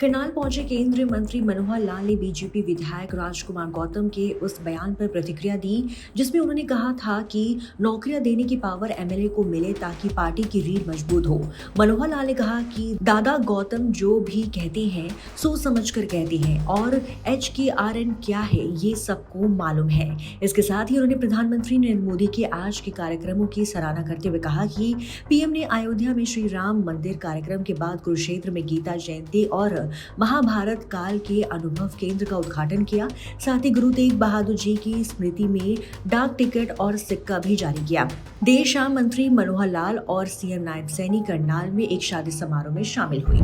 करनाल पहुंचे केंद्रीय मंत्री मनोहर लाल ने बीजेपी विधायक राजकुमार गौतम के उस बयान पर प्रतिक्रिया दी जिसमें उन्होंने कहा था कि नौकरियां देने की पावर एमएलए को मिले ताकि पार्टी की रीढ़ मजबूत हो। मनोहर लाल ने कहा कि दादा गौतम जो भी कहते हैं सोच समझकर कहते हैं और HKRN क्या है ये सबको मालूम है। इसके साथ ही उन्होंने प्रधानमंत्री नरेंद्र मोदी के आज के कार्यक्रमों की सराहना करते हुए कहा कि पीएम ने अयोध्या में श्री राम मंदिर कार्यक्रम के बाद कुरुक्षेत्र में गीता जयंती और महाभारत काल के अनुभव केंद्र का उद्घाटन किया। साथ ही गुरु तेग बहादुर जी की स्मृति में डाक टिकट और सिक्का भी जारी किया। देर शाम मंत्री मनोहर लाल और सीएम नायब सैनी करनाल में एक शादी समारोह में शामिल हुई।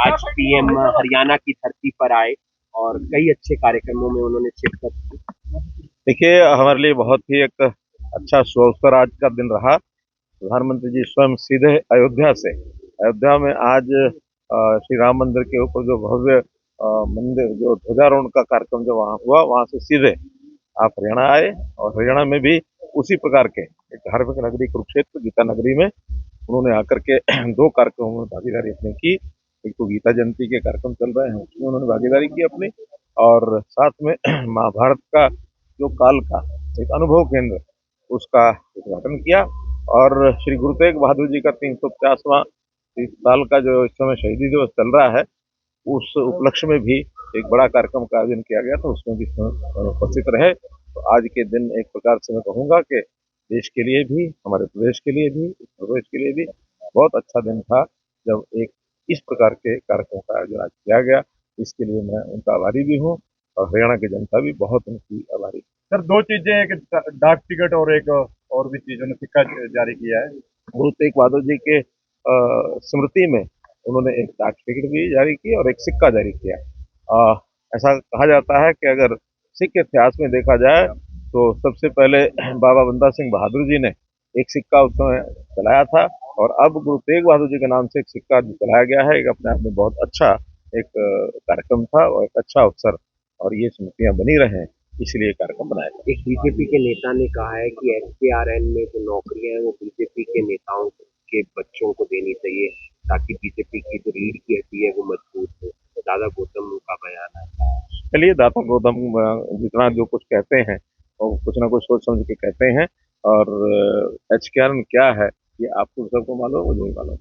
आज पीएम हरियाणा की धरती पर आए और कई अच्छे कार्यक्रमों में उन्होंने शिरकत की। देखिए, हमारे लिए बहुत ही एक अच्छा सुअवसर आज का दिन रहा। प्रधानमंत्री जी स्वयं सीधे अयोध्या में आज श्री राम मंदिर के ऊपर जो भव्य मंदिर जो ध्वजारोहण का कार्यक्रम जो वहाँ हुआ, वहाँ से सीधे आप हरियाणा आए और हरियाणा में भी उसी प्रकार के एक धार्मिक नगरी कुरुक्षेत्र गीता नगरी में उन्होंने आकर के दो कार्यक्रमों में भागीदारी अपनी की। एक तो गीता जयंती के कार्यक्रम चल रहे हैं, उसमें उन्होंने भागीदारी की अपनी, और साथ में महाभारत का जो काल का एक अनुभव केंद्र उसका उद्घाटन किया। और श्री गुरु तेग बहादुर जी का 350वां इस साल का जो इस समय शहीदी दिवस चल रहा है, उस उपलक्ष्य में भी एक बड़ा कार्यक्रम का आयोजन किया गया था, उसमें भी उपस्थित रहे। तो आज के दिन एक प्रकार से मैं कहूँगा कि देश के लिए भी, हमारे प्रदेश के लिए भी, प्रदेश के लिए भी बहुत अच्छा दिन था जब एक इस प्रकार के कार्यक्रम का आयोजन आज किया गया। इसके लिए मैं उनका आभारी भी हूँ और हरियाणा की जनता भी बहुत उनकी आभारी। सर, दो चीजें, एक डाक टिकट और एक और भी चीजों ने सिक्का जारी किया है। गुरु तेग बहादुर जी के स्मृति में उन्होंने एक डाक टिकट भी जारी की और एक सिक्का जारी किया। ऐसा कहा जाता है कि अगर सिख इतिहास में देखा जाए तो सबसे पहले बाबा बंदा सिंह बहादुर जी ने एक सिक्का उस समय चलाया था और अब गुरु तेग बहादुर जी के नाम से एक सिक्का चलाया गया है। एक अपने आप में बहुत अच्छा एक कार्यक्रम था और एक अच्छा अवसर, और ये स्मृतियां बनी रहे, इसलिए कार्यक्रम बनाया। एक बीजेपी के नेता ने कहा है कि HKRN में जो नौकरियां हैं वो बीजेपी के नेताओं के बच्चों को देनी चाहिए ताकि बीजेपी की जो रीढ़ की हड्डी है वो मजबूत हो। तो दादा गौतम का बयान है। चलिए, दादा गौतम जितना जो कुछ कहते हैं और कुछ ना कुछ सोच समझ के कहते हैं, और HKRN क्या है ये आपको सबको मालूम, मुझे भी मालूम।